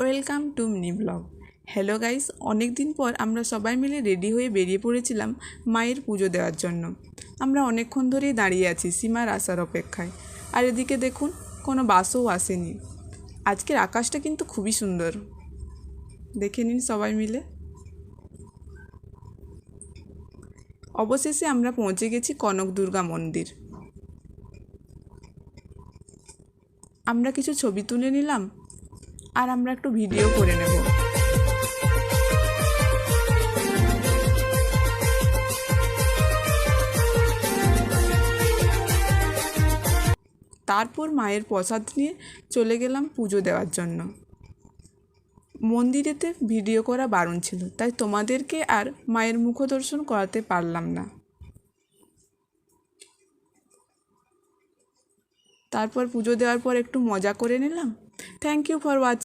Welcome to mini blog. Hello guys, অনেক দিন পর আমরা সবাই মিলে রেডি হয়ে বেরিয়ে পড়েছিলাম মায়ের পুজো দেওয়ার জন্য। আমরা অনেকক্ষণ ধরেই দাঁড়িয়ে আছি সীমার আসার অপেক্ষায়। আর এদিকে দেখুন, কোনো বাসও আসেনি। আজকের আকাশটা কিন্তু খুবই সুন্দর, দেখে নিন সবাই মিলে। অবশেষে আমরা পৌঁছে গেছি কনক দুর্গা মন্দির। আমরা কিছু ছবি তুলে নিলাম আর আমরা একটু ভিডিও করে নেব। তারপর মায়ের প্রসাদ নিয়ে চলে গেলাম পুজো দেওয়ার জন্য। মন্দিরেতে ভিডিও করা বারণ ছিল, তাই তোমাদেরকে আর মায়ের মুখ দর্শন করাতে পারলাম না। তারপর পুজো দেওয়ার পর একটু মজা করে নিলাম। Thank you for watching.